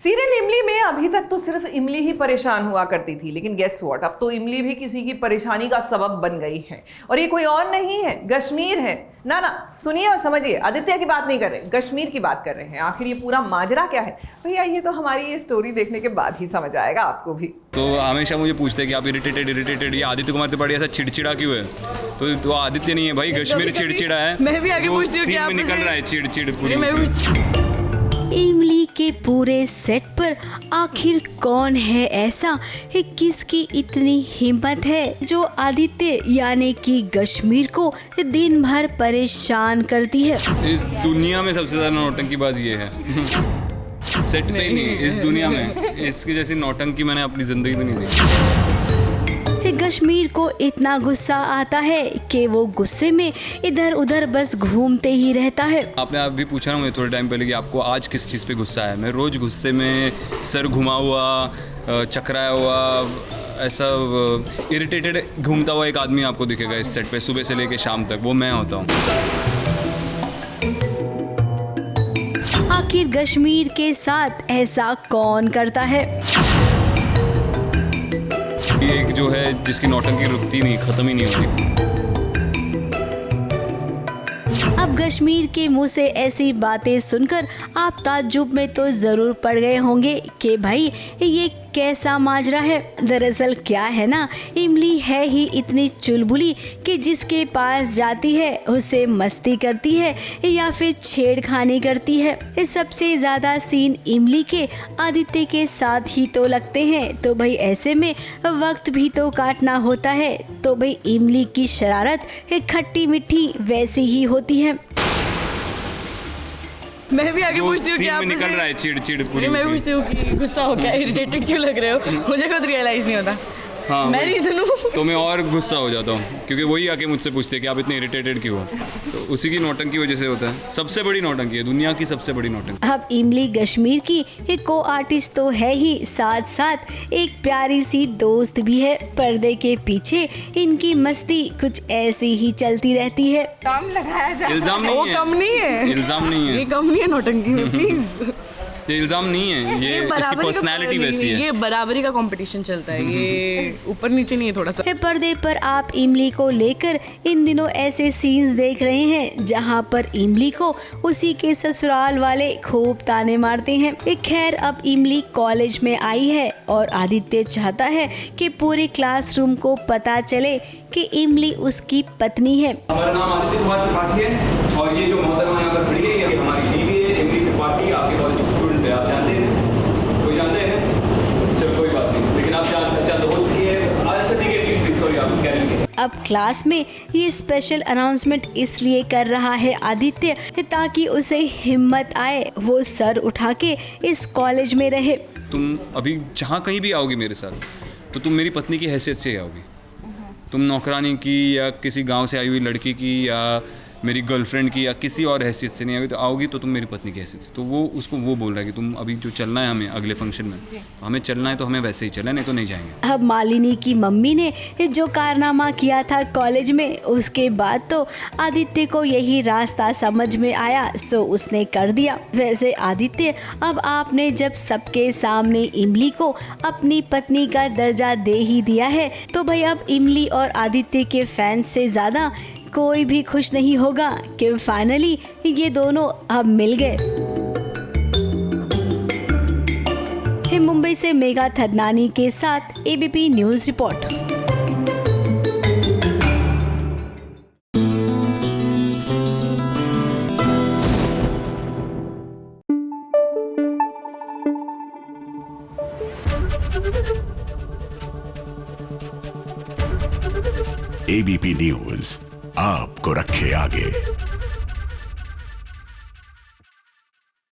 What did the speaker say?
Serial इमली में अभी तक तो सिर्फ इमली ही परेशान हुआ करती थी, लेकिन गेस व्हाट, अब तो इमली भी किसी की परेशानी का सबब बन गई है। और ये कोई और नहीं है, कश्मीर है। ना ना, सुनिए और समझिए, आदित्य की बात नहीं कर रहे, कश्मीर की बात कर रहे हैं। आखिर ये पूरा माजरा क्या है भैया, ये तो हमारी ये स्टोरी देखने के बाद ही समझ आएगा आपको भी। तो हमेशा मुझे पूछते हैं कि आप इरिटेटेड, ये आदित्य कुमार त्रिपाठी ऐसा चिड़चिड़ा क्यों है? तो आदित्य नहीं है भाई, कश्मीर चिड़चिड़ा है। मैं भी आगे पूछती हूँ, क्या निकल रहा है चिड़चिड़ पूरी। इमली के पूरे सेट पर आखिर कौन है ऐसा है, किसकी इतनी हिम्मत है जो आदित्य यानी कि कश्मीर को दिन भर परेशान करती है। इस दुनिया में सबसे ज्यादा नौटंकीबाज ये है। सेट पे ही नहीं, इस दुनिया में इसकी जैसी नौटंकी मैंने अपनी जिंदगी में नहीं देखी। कश्मीर को इतना गुस्सा आता है कि वो गुस्से में इधर उधर बस घूमते ही रहता है। आपने आप भी पूछा ना मुझे थोड़े टाइम पहले कि आपको आज किस चीज़ पे गुस्सा है। मैं रोज गुस्से में सर घुमा हुआ, चकराया हुआ, ऐसा इरिटेटेड घूमता हुआ एक आदमी आपको दिखेगा इस सेट पे सुबह से लेके शाम तक, वो मैं होता हूँ। आखिर कश्मीर के साथ ऐसा कौन करता है? एक जो है जिसकी नौटंकी रुकती नहीं, खत्म ही नहीं होती। अब कश्मीर के मुंह से ऐसी बातें सुनकर आप ताज्जुब में तो जरूर पड़ गए होंगे कि भाई ये कैसा माजरा है। दरअसल क्या है ना, इमली है ही इतनी चुलबुली कि जिसके पास जाती है उससे मस्ती करती है या फिर छेड़खानी करती है। सबसे ज्यादा सीन इमली के आदित्य के साथ ही तो लगते हैं, तो भाई ऐसे में वक्त भी तो काटना होता है। तो भाई इमली की शरारत खट्टी मीठी वैसी ही होती है। मैं भी आगे पूछती हूँ, क्या निकल रहा है चिड़चिड़ पूरी। मैं पूछती हूँ कि गुस्सा हो क्या, इरिटेटेड क्यों लग रहे हो? मुझे खुद रियलाइज नहीं होता। हाँ, मैं रीजन हूँ तो मैं और गुस्सा हो जाता हूँ, क्योंकि वही आके मुझसे पूछते हैं कि आप इतने इरिटेटेड क्यों हो। तो उसी की नौटंकी की वजह से होता है। सबसे बड़ी नौटंकी है, दुनिया की सबसे बड़ी नौटंकी। अब इमली कश्मीर की एक को आर्टिस्ट तो है ही, साथ साथ एक प्यारी सी दोस्त भी है। पर्दे के पीछे इनकी मस्ती कुछ ऐसी ही चलती रहती है। काम लगाया जाए, इल्जाम नहीं है, कम नहीं है, इल्जाम नहीं है, ये कम नहीं है नौटंकी में, प्लीज। ये इल्जाम नहीं है, ये इसकी पर्सनालिटी वैसी है। ये बराबरी का कंपटीशन चलता है, ये ऊपर नीचे नहीं है थोड़ा सा। पर्दे पर आप इमली को लेकर इन दिनों ऐसे सीन्स देख रहे हैं जहां पर इमली को उसी के ससुराल वाले खूब ताने मारते हैं। खैर अब इमली कॉलेज में आई है और आदित्य चाहता है कि पूरे क्लासरूम को पता चले कि इमली उसकी पत्नी है। हमारा नाम आदित्य कुमार त्रिपाठी है और ये जो मोहतरमा यहाँ पर खड़ी है ये हमारी बीवी है, इमली त्रिपाठी। आपके कॉलेज की स्टूडेंट है, आप जानते हैं? कोई जानते हैं? चलो कोई बात नहीं, लेकिन आप चर्चा तो हो चुकी है। अच्छा ठीक है, प्लीज सॉरी, आप कह लेंगे। अब क्लास में ये स्पेशल अनाउंसमेंट इसलिए कर रहा है आदित्य ताकि उसे हिम्मत आए, वो सर उठा के इस कॉलेज में रहे। तुम अभी जहाँ कहीं भी आओगी मेरे साथ तो तुम मेरी पत्नी की हैसियत से ही आओगी। तुम नौकरानी की या किसी गांव से आई हुई लड़की की या मेरी गर्लफ्रेंड की या किसी और हैसियत से नहीं आओगी तो तुम मेरी पत्नी की हैसियत से। तो वो उसको वो बोल रहा है कि तुम अभी जो चलना है हमें अगले फंक्शन में, तो हमें चलना है तो हमें वैसे ही चलना, नहीं तो नहीं जाएंगे। अब मालिनी की मम्मी ने जो कारनामा किया था कॉलेज में, उसके बाद तो आदित्य को यही रास्ता समझ में आया, सो उसने कर दिया। वैसे आदित्य, अब आपने जब सबके सामने इमली को अपनी पत्नी का दर्जा दे ही दिया है, तो भाई अब इमली और आदित्य के फैंस से ज्यादा कोई भी खुश नहीं होगा कि फाइनली ये दोनों अब मिल गए। मुंबई से मेघा थदनानी के साथ ABP news report. ABP news आपको रखे आगे।